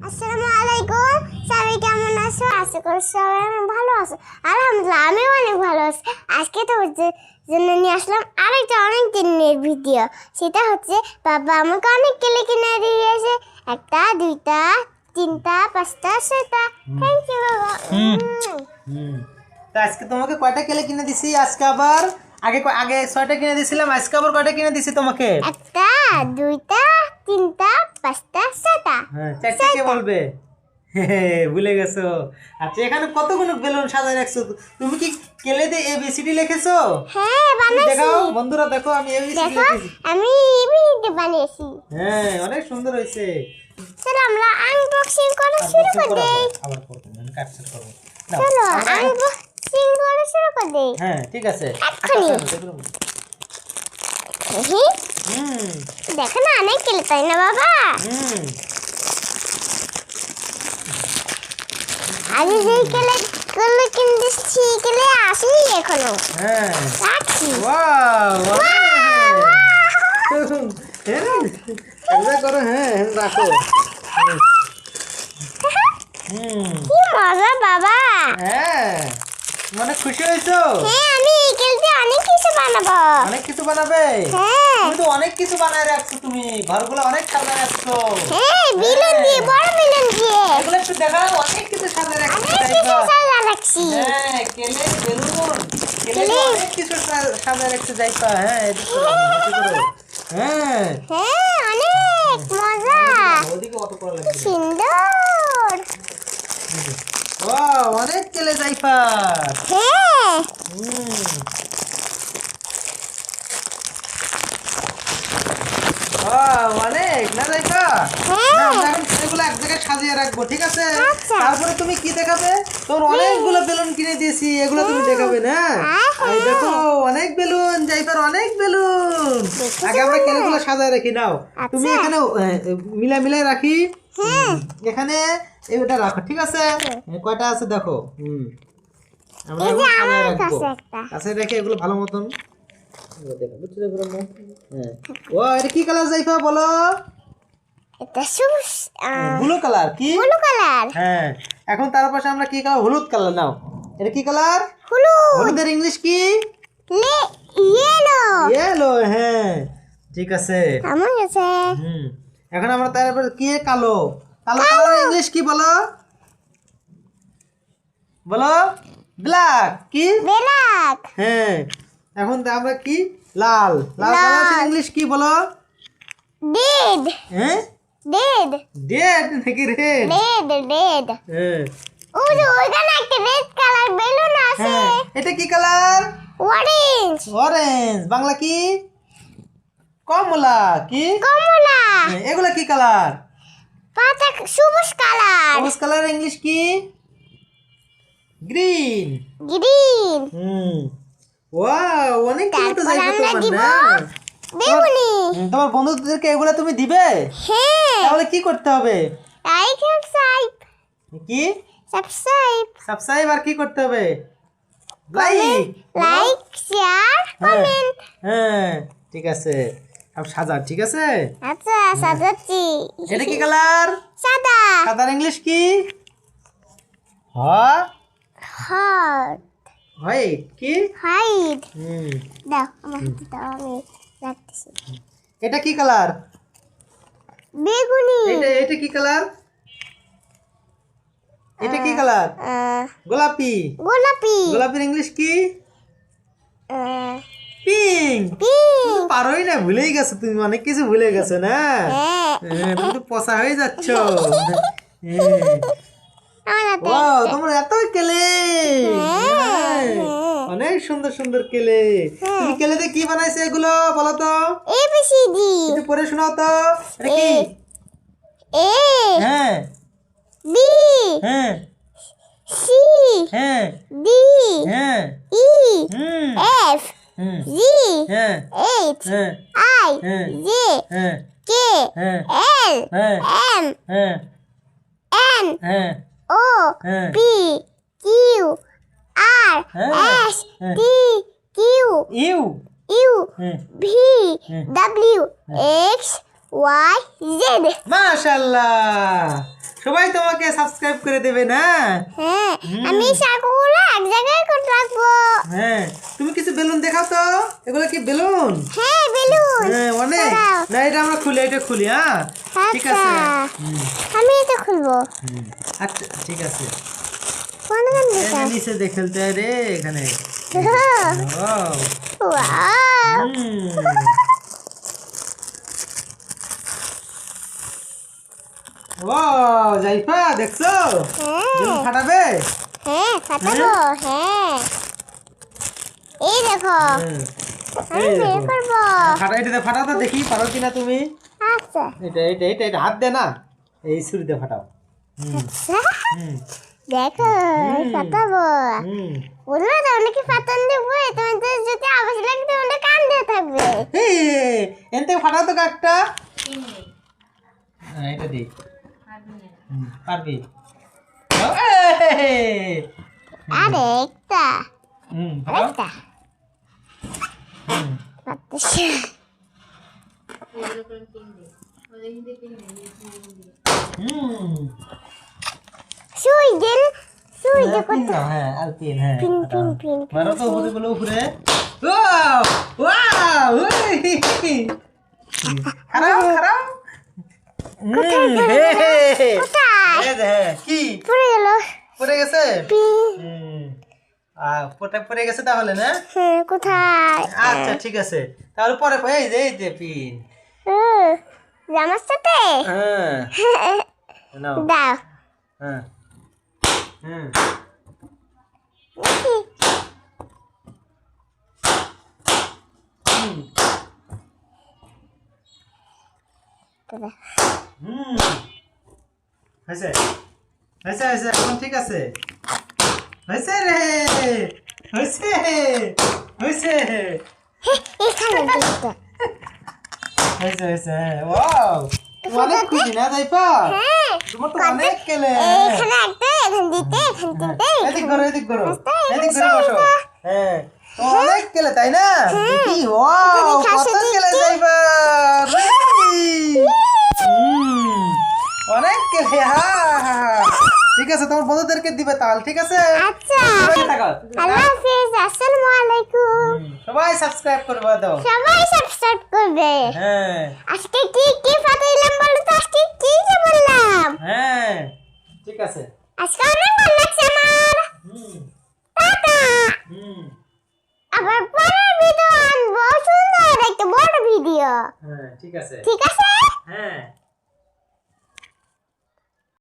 আসসালামু আলাইকুম, সবাই কেমন আছো? আশা করি সবাই ভালো আছো। আলহামদুলিল্লাহ আমিও অনেক ভালো আছি। আজকে তো জন্য নিয়ে আসলাম আরেকটা অনেক দিনের ভিডিও। সেটা হচ্ছে বাবা আমাকে অনেক কেলে কিনে দিয়েছে, 1টা 2টা 3টা 5টা 6টা। থ্যাংক ইউ বাবা। তো আজকে তোমাকে কয়টা কেলে কিনে দিছি? আজকে আবার আগে আগে 6টা কিনে দিছিলাম, আজকে আবার কয়টা কিনে দিছি তোমাকে? 1টা 2টা 3টা 5টা 6টা। হ্যাঁ, 4টা কে বলবে? ভুলে গেছো। আচ্ছা, এখানে কতগুলো বেলুন সাজায় রাখছো? তুমি কি কেলে দিয়ে এবিসিডি লিখেছো? হ্যাঁ বানাইছি। দেখাও বন্ধুরা, দেখো আমি এবিসিডি লিখেছি। আমি এবিসিডি বানিয়েছি। হ্যাঁ, অনেক সুন্দর হয়েছে। চলো আমরা আনবক্সিং করা শুরু করে দেই। আবার করব, আমি কাটছাট করব। চলো আনবক্সিং করা শুরু করে দেই। হ্যাঁ, ঠিক আছে। এক্ষুনি। দেখো না অনেক কেলে, তাই না বাবা? আজ যেই কেলে কিনতেছি কেলে আসি এখনো। হ্যাঁ, রাখছি। ওয়াও, এটা করো। হ্যাঁ, রাখো। কি মজা বাবা। হ্যাঁ, মানে খুশি হয়েছো? হ্যাঁ, আমি এই কেলতে অনেক কিছু বানাবো। অনেক কিছু বানাবে? হ্যাঁ। তুমি তো অনেক কিছু বানায় রাখছো, তুমি ঘরগুলো অনেক সাজায় রাখছো। হ্যাঁ, বেলুন দিয়ে, বড় বেলুন দিয়ে। এগুলো একটু দেখাও, অনেক কিছু সাজায় রাখছো। অনেক কিছু সাজা রাখছি। হ্যাঁ, কেলে বেলুন, কেলে দিয়ে অনেক কিছু সাজায় রাখছো যাইপা। হ্যাঁ, এদিকে করো, এদিকে করো। হ্যাঁ, হ্যাঁ, অনেক মজা। ওদিকে অত করা লাগবে না। সুন্দর। ওয়াও, অনেক কেলে যাইপা। হ্যাঁ। অনেক না যাইপা। হ্যাঁ। না, আমরা এখন এগুলো এক জায়গায় সাজিয়ে রাখবো, ঠিক আছে? আচ্ছা। তারপরে তুমি কি দেখাবে? তোর অনেকগুলো বেলুন কিনে দিয়েছি, এগুলো তুমি দেখাবে না? এই দেখো, অনেক বেলুন, যাইপার অনেক বেলুন। আগে আমরা কেলেগুলো সাজায় রাখি। নাও তুমি এখানে মিলাই রাখি। এখানে এটা রাখো, ঠিক আছে? কয়টা আছে দেখো। আমরা এই যে এগুলো সাজায় আমার রাখবো। কাছে একটা। কাছে রেখে এগুলো ভালো মতন দেখো, বুঝছো? হ্যাঁ, ও এটা কি কালার যাইফা বলো? এটা ব্লু কালার। কি ব্লু কালার? হ্যাঁ, এখন তার পাশে আমরা কি কালার? হলুদ কালার। নাও, এটা কি কালার? হলুদ। হলুদের ইংলিশ কি? ইয়েলো। ইয়েলো। হ্যাঁ, ঠিক আছে। আমার কাছে এখন আমরা তারপর কি? কালো। কালো কালার ইংলিশ কি বলো? বলো। ব্ল্যাক। কি? ব্ল্যাক। হ্যাঁ, এখন আমরা কি? লাল। লাল কালার ইংলিশ কি বলো? রেড। হ্যাঁ, রেড। ডেড নাকি রেড? Red red. হ্যাঁ, ওই যে ওইখানে একটা রেড কালার বেলুন আছে। হ্যাঁ, এটা কি কালার? অরেঞ্জ। অরেঞ্জ। বাংলা কি? কমলা। কি? কমলা। এগুলা কি কালার? পাতা সবুজ কালার। সবুজ কালার ইংলিশ কি? গ্রিন। গ্রিন। ওয়াও, অনেক কিছু তো যাইবে আমরা তোমার দিব না? বেগুনি। তোমার বন্ধুদেরকে এগুলা তুমি দিবে? হ্যাঁ। তাহলে কি করতে হবে? Like subscribe. কি? সাবস্ক্রাইব। সাবস্ক্রাইব আর কি করতে হবে? লাইক। Like share comment. হ্যাঁ, ঠিক আছে। সব সাজা, ঠিক আছে? আচ্ছা সাজাচ্ছি। এটা কি কালার? সাদা। সাদার ইংলিশ কি? হট। হোয়াইট। কি? হোয়াইট। দাও আমার হাতে দাও, আমি রাখতেছি। এটা কি কালার? বেগুনি। এটা কি কালার? এটা কি কালার? গোলাপি। গোলাপি। গোলাপির ইংলিশ কি? পিঙ্ক। পিঙ্ক। পারোই না, ভুলেই গেছো তুমি, অনেক কিছু ভুলে গেছো না? হ্যাঁ। তুমি তো পচা হয়ে যাচ্ছ। আমার হাতে ও, তোমার এত কেলে। অনেক সুন্দর সুন্দর কেলে। তুমি কেলে দিয়ে কি বানাইছো এগুলো বলো তো? এবিসিডি। একটু পড়ে শোনাও তো। এটা কি? এ। হ্যাঁ, বি। হ্যাঁ, সি। হ্যাঁ, ডি। হ্যাঁ, ই। হুম, এফ। হুম, জি। হ্যাঁ, এইচ। হ্যাঁ, আই। হ্যাঁ, জে। হ্যাঁ, কে। হ্যাঁ, এল। হ্যাঁ, এম। হ্যাঁ, এন। হ্যাঁ, ও। হ্যাঁ, পি। কিউ। আর। হ্যাঁ, এস। হ্যাঁ। T. Q. U. U hmm V W X Y Z. মাশাআল্লাহ, সবাই তোমাকে সাবস্ক্রাইব করে দেবে না? হ্যাঁ, আমি সাকুগুলো এক জায়গায় করে রাখবো। হ্যাঁ, তুমি কিছু বেলুন দেখাও তো, এগুলো কি বেলুন? হ্যাঁ, বেলুন। হ্যাঁ অনেক। দাঁড়াও। না এটা আমরা খুলি, এটা খুলি। হ্যাঁ ঠিক আছে। হুম, আমি এটা খুলবো। হুম, আচ্ছা ঠিক আছে। কোন গান এই দিতে? যে নিচে দেখেলতে রে এখানে। ও ওয়াও, ও জাইফা দেখছো? বেলুন হ্যাঁ ফাটাবে? হ্যাঁ ফাটাবো। হ্যাঁ, এই দেখো, হুম, আমি এই বের দেখো। করবো। এটাতে ফাটাতে দেখি, পারো কিনা তুমি? আচ্ছা এটা হাত দে না, এই ছুরি দিয়ে ফাটাও। হুম হুম দেখো, ফাটাবো। হুম। বললো তো অনেকে ফাটান দেবো, তুমি তো যদি আওয়াজ লাগে তাহলে কান দিয়ে থাকবে। এন থেকে ফাটাও তো কাকটা। হ্যাঁ, এটা দি। পারবি? দাও, এই! আরে একটা ফাটাও। একটা হুম, পারতেছি। হুম। সুই দিন, সুই হ্যাঁ, দিয়ে পিন করতে। দাও, হ্যাঁ, আর পিন, হ্যাঁ, পিন, ফাটাও। পিন, পিন, পিন, মারো তো উপরে গুলো উপরে। ওয়াও! ওয়াও! উই! খারাও, খারাও। কোথায় গেল? হে, হে, হে। কোথায়? এই যে, হ্যাঁ, কি? পড়ে গেল। পড়ে গেছে? পিন। হুম। পড়ে গেছে তাহলে না? হ্যাঁ, কোথায়? আচ্ছা ঠিক আছে, তাহলে পরে এই যে পিন। জামার সাথে হ্যাঁ নাও। দাও। হ্যাঁ হুম হুম হুম হয়েছে হয়েছে হয়েছে, এখন ঠিক আছে। হয়েছে রে, হয়েছে হয়েছে এখানে দিতে। হয়েছে হয়েছে। ওয়াও, অনেক খুশি না জাইফা? হ্যাঁ, তোমার তো অনেক কেলে। এখানে একটা, এখানে দিতে, এখানে দিতে। এদিক করো, এদিক করো, রাস্তা, এদিক রাস্তা, করে বসো। রাস্তা। হ্যাঁ, তো অনেক কেলে তাই না? দেখি, ওয়াও, এখানে কত খাসি কেলে দিচ্ছে। যাইবা। অনেক কেলে। ঠিক আছে, তোমার বন্ধুদেরকে দিবে তাল, ঠিক আছে? আচ্ছা, সবাই থাকো। আল্লাহ হাফেজ, আসসালামু আলাইকুম। সবাই সাবস্ক্রাইব করবে দাও। সবাই সাবস্ক্রাইব করবে। হ্যাঁ আজকে কি কি ফাটাইলাম বলো তো? আজকে কি যে বললাম? হ্যাঁ ঠিক আছে। আজকে অনেক ভালো লাগছে আমার। হুম টাটা। হুম আবার পরের ভিডিও আনবো, সুন্দর একটা বড় ভিডিও। হ্যাঁ ঠিক আছে। ঠিক আছে? হ্যাঁ।